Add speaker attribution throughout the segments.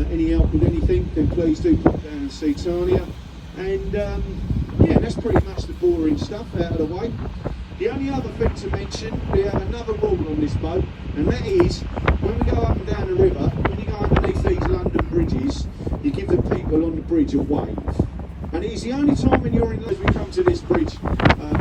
Speaker 1: any help with anything, then please do pop down and see Tanya. And yeah, that's pretty much the boring stuff out of the way. The only other thing to mention, we have another rule on this boat, and that is when we go up and down the river, when you go underneath these London bridges, you give the people on the bridge a wave. And it is the only time when you're in, as we come to this bridge,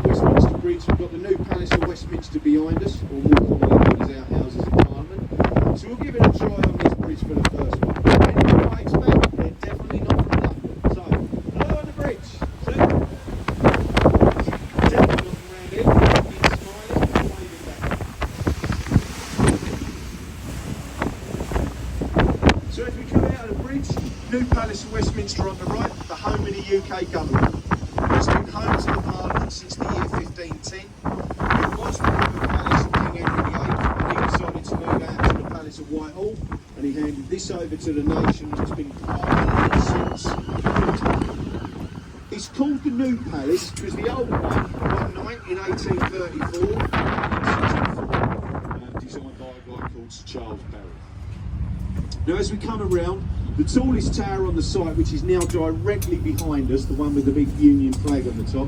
Speaker 1: Westminster Bridge, we've got the new Palace of Westminster behind us, or more commonly known as our Houses of Parliament. So we'll give it a try on this bridge for the first one. Any waves back, they're definitely not from London. So, hello on the bridge. See? Definitely not from around here. Being smiling and waving back. So as we come out of the bridge, new Palace of Westminster on the right, the home of the UK government. It's been home to the Parliament since the year 1510. It was the River Palace of King Henry VIII, and he decided to move out to the Palace of Whitehall, and he handed this over to the nation, and it's been quiet since. It's called the New Palace because the old one night in 1834, designed by a guy called Sir Charles Barry. Now as we come around, the tallest tower on the site, which is now directly behind us, the one with the big Union flag on the top,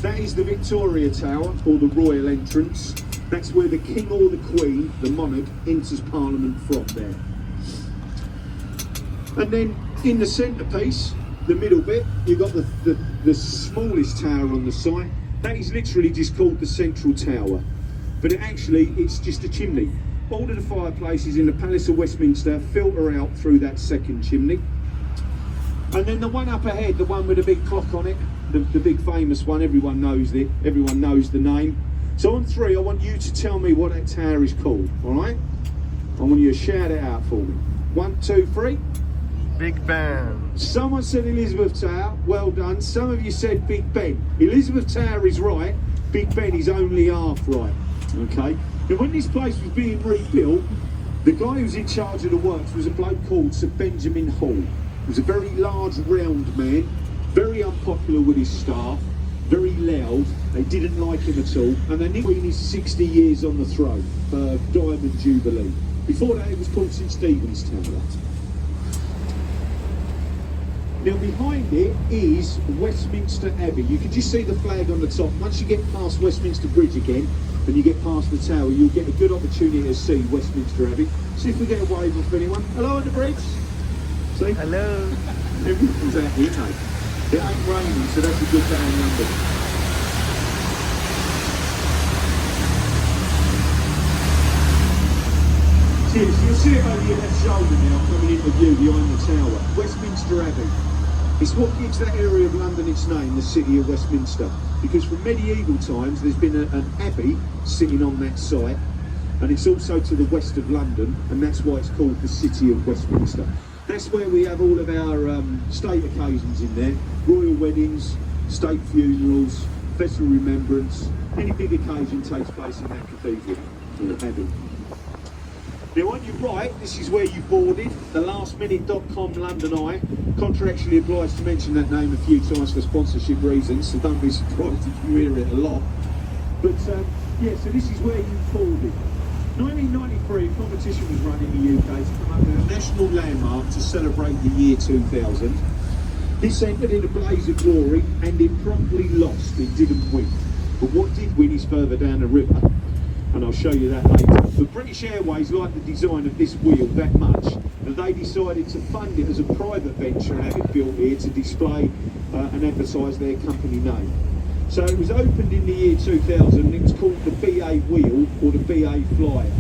Speaker 1: that is the Victoria Tower, or the Royal Entrance. That's where the King or the Queen, the monarch, enters Parliament from there. And then in the centrepiece, the middle bit, you've got the smallest tower on the site. That is literally just called the Central Tower. But it's just a chimney. All of the fireplaces in the Palace of Westminster filter out through that second chimney. And then the one up ahead, the one with the big clock on it, the big famous one, everyone knows it, everyone knows the name. So on three, I want you to tell me what that tower is called, all right? I want you to shout it out for me. 1, 2, 3.
Speaker 2: Big Ben.
Speaker 1: Someone said Elizabeth Tower, well done. Some of you said Big Ben. Elizabeth Tower is right, Big Ben is only half right, okay? Now when this place was being rebuilt, the guy who was in charge of the works was a bloke called Sir Benjamin Hall. He was a very large, round man, very unpopular with his staff, very loud. They didn't like him at all, and they knew in his 60 years on the throne, Diamond Jubilee. Before that, it was called St Stephen's Tower. Now behind it is Westminster Abbey. You can just see the flag on the top. Once you get past Westminster Bridge again, and you get past the tower, you'll get a good opportunity to see Westminster Abbey. See if we get a wave off anyone. Hello on the bridge. See?
Speaker 2: Hello.
Speaker 1: Everyone's out here, mate. It ain't raining, so that's a good day in London. So you'll see it over your left shoulder now, coming into view behind the tower. Westminster Abbey. It's what gives that area of London its name, the city of Westminster. Because from medieval times, there's been an abbey sitting on that site, and it's also to the west of London, and that's why it's called the city of Westminster. That's where we have all of our state occasions in there. Royal weddings, state funerals, festival remembrance. Any big occasion takes place in that cathedral, or abbey. Now on your right, this is where you boarded, the lastminute.com London Eye. Contractually obliged to mention that name a few times for sponsorship reasons, so don't be surprised if you hear it a lot. But yeah, so this is where you boarded. 1993, a competition was run in the UK to come up with a national landmark to celebrate the year 2000. This entered in a blaze of glory, and it promptly lost. It didn't win. But what did win is further down the river, and I'll show you that later. But British Airways liked the design of this wheel that much that they decided to fund it as a private venture and have it built here to display and advertise their company name. So it was opened in the year 2000, and it was called the BA Wheel, or the BA Flyer.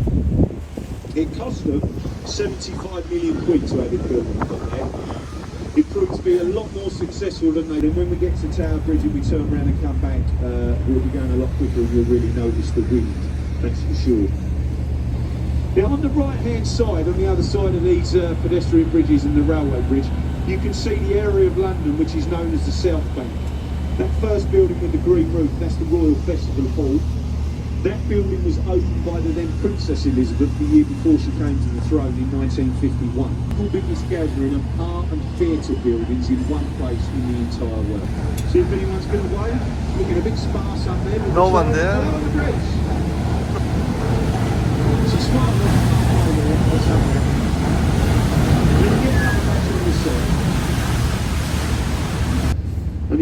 Speaker 1: It cost them 75 million quid to have it built and put there. It proved to be a lot more successful than they did. When we get to Tower Bridge and we turn around and come back, we'll be going a lot quicker and you'll really notice the wind. That's for sure. Now on the right hand side, on the other side of these pedestrian bridges and the railway bridge, you can see the area of London which is known as the South Bank. That first building with the green roof, that's the Royal Festival Hall. That building was opened by the then Princess Elizabeth the year before she came to the throne in 1951. All biggest gathering of art and theatre buildings in one place in the entire world. See if anyone's going to wave. Looking a bit sparse up there.
Speaker 2: No one there.
Speaker 1: She's smart enough to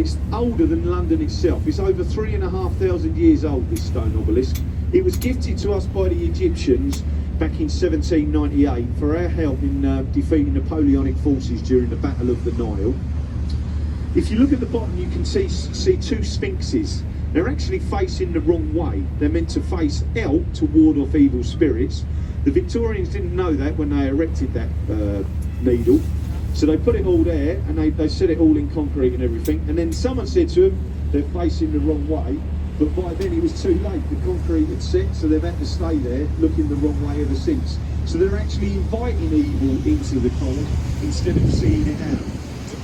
Speaker 1: It's older than London itself. It's over 3,500 years old, this stone obelisk. It was gifted to us by the Egyptians back in 1798 for our help in defeating Napoleonic forces during the Battle of the Nile. If you look at the bottom, you can see two sphinxes. They're actually facing the wrong way. They're meant to face out to ward off evil spirits. The Victorians didn't know that when they erected that needle. So they put it all there and they set it all in concrete and everything. And then someone said to them, they're facing the wrong way. But by then it was too late. The concrete had set, so they've had to stay there looking the wrong way ever since. So they're actually inviting evil into the college instead of seeing it out.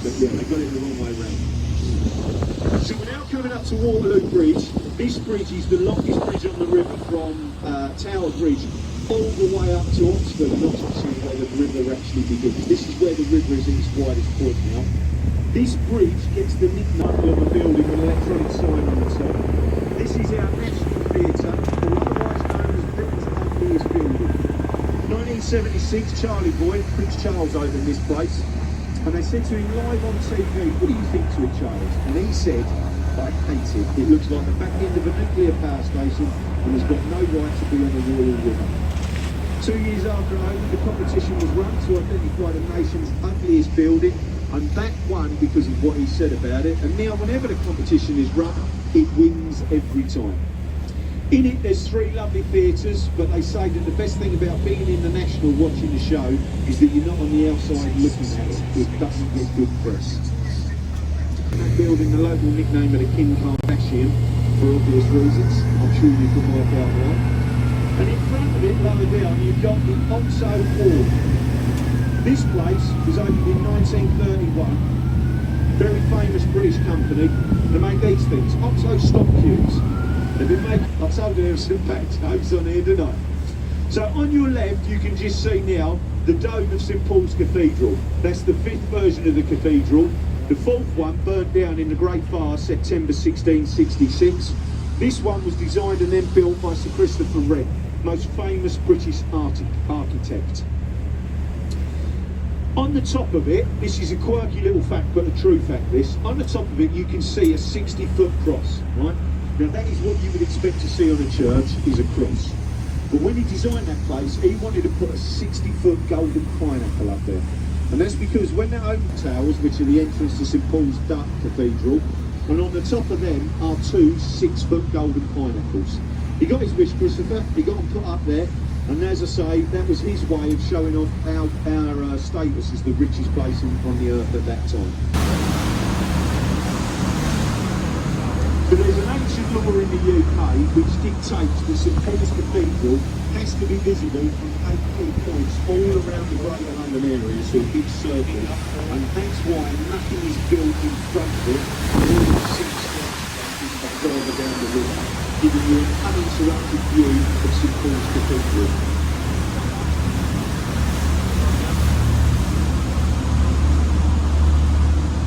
Speaker 1: But yeah, they got it the wrong way round. So we're now coming up to Waterloo Bridge. This bridge is the longest bridge on the river from Tower Bridge all the way up to Oxford, and Oxfordshire, where the river actually begins. This is where the river is at its widest point now. This bridge gets the nickname of a building with an electronic sign on the top. This is our National Theatre, or otherwise known as Britain's ugliest building. 1976, Charlie Boy, Prince Charles opened this place, and they said to him live on TV, "What do you think to it, Charles?" And he said, "I hate it. It looks like the back end of a nuclear power station and has got no right to be on the Royal River." 2 years after it opened, the competition was run to identify the nation's ugliest building, and that won because of what he said about it. And now whenever the competition is run, it wins every time. In it there's 3 lovely theatres, but they say that the best thing about being in the National watching the show is that you're not on the outside looking at it. It doesn't get good press. That building, the local nickname of the Kim Kardashian, for obvious reasons. I'm sure you can work out why. And in front of it, lower down, you've got the Oxo Hall. This place was opened in 1931. Very famous British company. They make these things, Oxo stop cubes. They've been making, I told you there were some back jokes on here, didn't I? So on your left, you can just see now the dome of St Paul's Cathedral. That's the 5th version of the cathedral. The 4th one burnt down in the Great Fire, September 1666. This one was designed and then built by Sir Christopher Wren, most famous British architect. On the top of it, this is a quirky little fact, but a true fact this, on the top of it you can see a 60-foot cross, right? Now that is what you would expect to see on a church, is a cross. But when he designed that place, he wanted to put a 60-foot golden pineapple up there. And that's because when they opened towers, which are the entrance to St Paul's Cathedral, and on the top of them are 2 6-foot golden pineapples. He got his wish, Christopher, he got them put up there, and as I say, that was his way of showing off our status as the richest place on the earth at that time. But there's an ancient law in the UK which dictates that St Paul's Cathedral has to be visible from 8 key points all around the Greater London area, so a big circle, and that's why nothing is built in front of it. All the 6 skyscrapers further down the river, giving you an uninterrupted view of St Paul's Cathedral.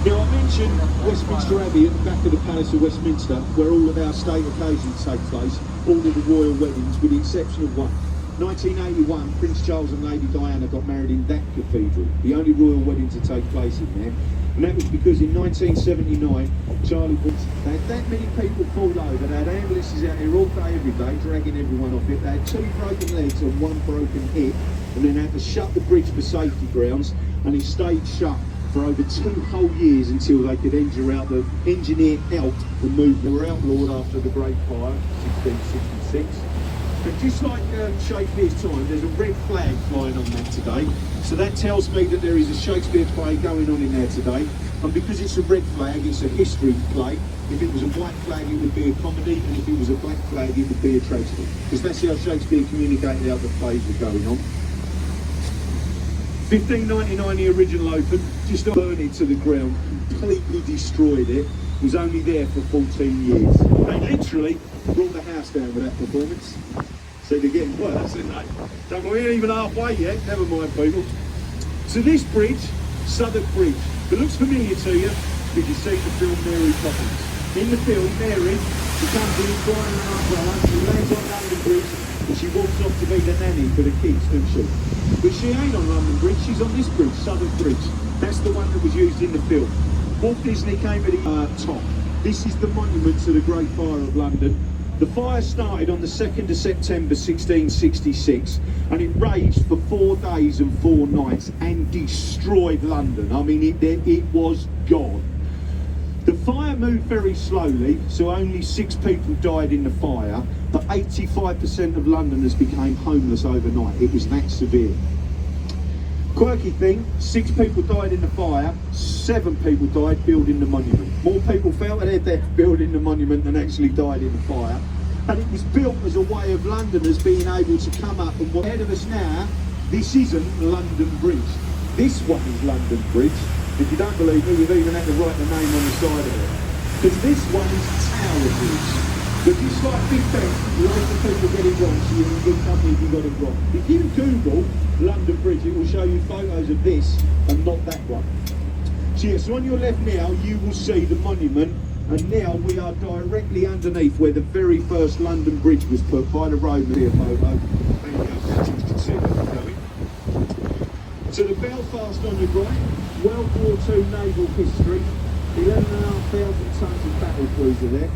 Speaker 1: Now I mentioned Westminster Abbey at the back of the Palace of Westminster, where all of our state occasions take place, all of the royal weddings, with the exception of one. 1981, Prince Charles and Lady Diana got married in that cathedral, the only royal wedding to take place in there. And that was because in 1979, Charlie had that many people fall over. They had ambulances out here all day, every day, dragging everyone off it. They had 2 broken legs and 1 broken hip, and then had to shut the bridge for safety grounds, and it stayed shut for over 2 whole years until they could engineer out the move. They were outlawed after the Great Fire, 1666. But just like Shakespeare's time, there's a red flag flying on that today. So that tells me that there is a Shakespeare play going on in there today. And because it's a red flag, it's a history play. If it was a white flag, it would be a comedy, and if it was a black flag, it would be a tragedy. Because that's how Shakespeare communicated how the plays were going on. 1599, the original opened, just burned it to the ground, completely destroyed it. It was only there for 14 years. They literally brought the house down with that performance. So they're getting worse, isn't they? Don't we ain't even halfway yet, never mind people. So this bridge, Southwark Bridge, it looks familiar to you if you've seen the film Mary Poppins. In the film, Mary becomes an inquiring umbrella, she lands on London Bridge, and she walks off to be the nanny for the kids, doesn't she? But she ain't on London Bridge, she's on this bridge, Southwark Bridge. That's the one that was used in the film. Walt Disney came at the top. This is the monument to the Great Fire of London. The fire started on the 2nd of September 1666 and it raged for 4 days and 4 nights and destroyed London. I mean, it was gone. The fire moved very slowly, so only 6 people died in the fire, but 85% of Londoners became homeless overnight. It was that severe. Quirky thing, 6 people died in the fire, 7 people died building the monument. More people fell to their death building the monument than actually died in the fire. And it was built as a way of Londoners being able to come up and ahead of us now, this isn't London Bridge. This one is London Bridge. If you don't believe me, you've even had to write the name on the side of it. Because this one is Tower Bridge. But just like Big Ben, loads of people get it wrong, so you're in good company if you got it wrong. If you Google London Bridge, it will show you photos of this and not that one. So yeah, so on your left now, you will see the monument, and now we are directly underneath where the very first London Bridge was put by the Romans. Here, photo. There you go, you can see where we're going. So the Belfast on your right, World War II naval history, 11,500 tons of battle cruiser there.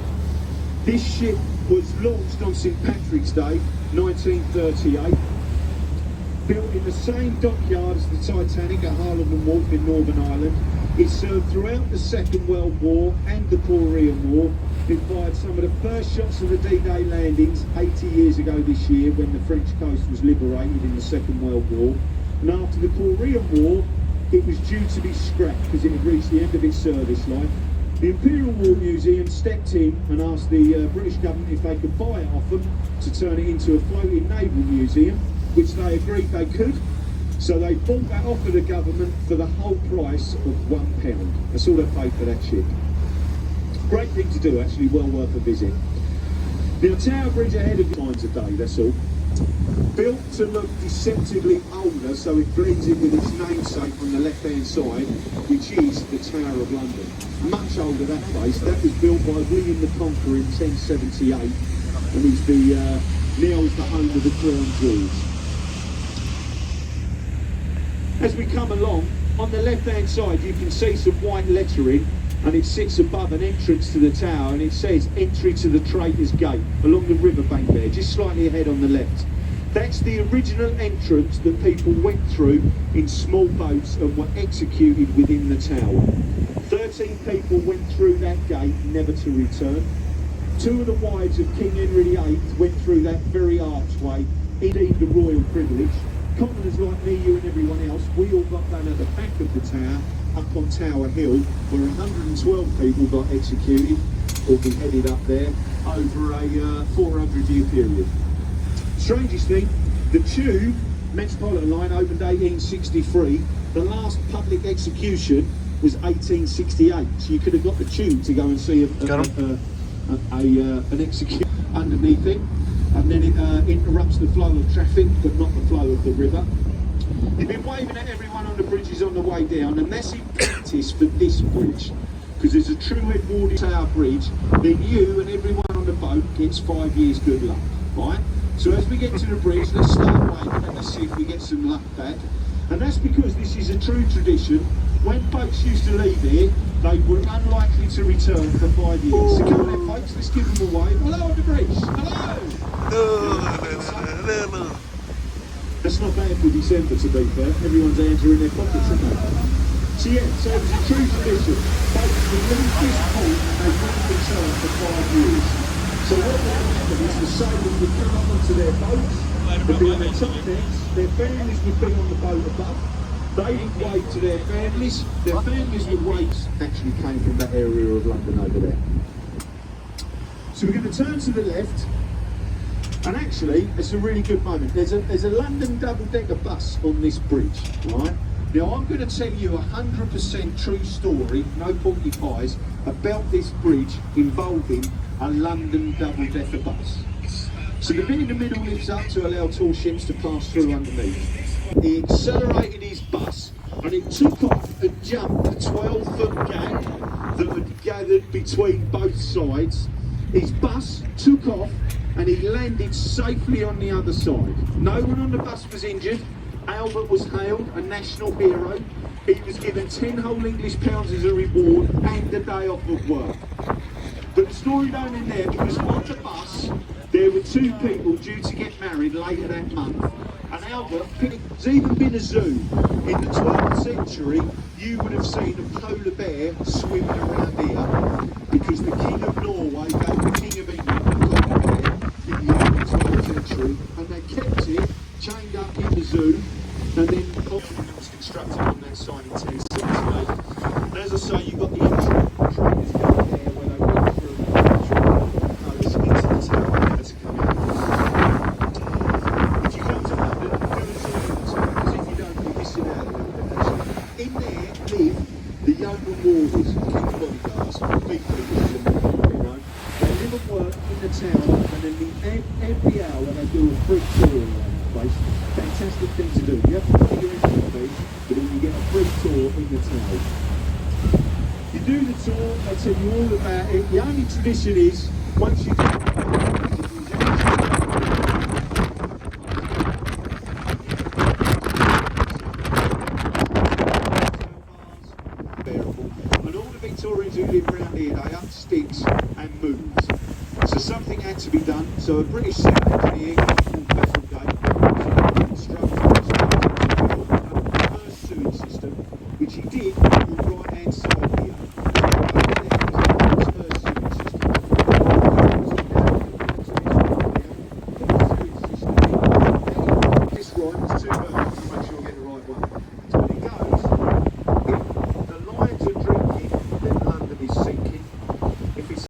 Speaker 1: This ship was launched on St Patrick's Day, 1938. Built in the same dockyard as the Titanic at Harlem Wharf in Northern Ireland. It served throughout the Second World War and the Korean War. It fired some of the first shots of the D-Day landings 80 years ago this year when the French coast was liberated in the Second World War. And after the Korean War, it was due to be scrapped because it had reached the end of its service life. The Imperial War Museum stepped in and asked the British government if they could buy it off them to turn it into a floating naval museum, which they agreed they could. So they bought that off of the government for the whole price of £1. That's all they paid for that ship. Great thing to do, actually, well worth a visit. Now, Tower Bridge ahead of times a day, that's all. Built to look deceptively older, so it blends in with its namesake on the left-hand side, which is the Tower of London. Much older, that place. That was built by William the Conqueror in 1078, and is now is the home of the Crown Jewels. As we come along, on the left-hand side, you can see some white lettering, and it sits above an entrance to the tower, and it says entry to the Traitors' Gate along the riverbank there, just slightly ahead on the left. That's the original entrance that people went through in small boats and were executed within the tower. 13 people went through that gate, never to return. 2 of the wives of King Henry VIII went through that very archway, indeed the royal privilege. Commoners like me, you and everyone else, we all got done at the back of the tower, up on Tower Hill, where 112 people got executed or beheaded up there over a 400-year period. Strangest thing, the Tube Metropolitan line opened 1863. The last public execution was 1868. So you could have got the Tube to go and see an execution underneath it, and then it interrupts the flow of traffic, but not the flow of the river. You've been waving at everyone on the bridges on the way down, and that's in practice for this bridge, because there's a true Edwardian Tower Bridge. Then you and everyone on the boat gets 5 years good luck, right? So as we get to the bridge, let's start waving and let's see if we get some luck back. And that's because this is a true tradition. When boats used to leave here, they were unlikely to return for 5 years. So come on then, folks, let's give them a wave. Hello on the bridge. Hello. That's not bad for December, to be fair. Everyone's hands are in their pockets, aren't they? So yeah, so it was a true tradition. Boats would leave this port and they wouldn't return for 5 years. So what would happen is the sailors would come up onto their boats, they'd be on their top decks, their families would be on the boat above, they would wave to their families would wave, actually came from that area of London over there. So we're going to turn to the left, and actually it's a really good moment. There's a London double-decker bus on this bridge, right? Now I'm going to tell you 100% true story, no porky pies, about this bridge involving a London double-decker bus. So the bit in the middle lifts up to allow tall ships to pass through underneath. He accelerated his bus and it took off and jumped a 12-foot gap that had gathered between both sides. His bus took off and he landed safely on the other side. No one on the bus was injured. Albert was hailed a national hero. He was given given 10 whole English pounds as a reward and a day off of work. But the story don't end there, because on the bus there were two people due to get married later that month. And Albert, there's even been a zoo. In the 12th century, you would have seen a polar bear swimming around here, because the King of Norway gave the King of England a polar bear in the early 12th century, and they kept it chained up in the zoo, and then it was constructed on that side in 1068. And as I say, you've got the entry trains down there where they went through into the tower there to come out. If you come to London, do a tour of the tower, because if you don't, you're missing out a little bit actually. In there live the Yeoman Warders, King's bodyguards, big people, you know. They live and work in the tower, and then every hour they do a free tour around the place. Fantastic thing to do. You have to pay your entry fee, but then you get a free tour in the tower. You do the tour, they tell you all about it. The only tradition is, once you get and all the Victorians who live around here, they up sticks and moves. So something had to be done. So a British South Engineer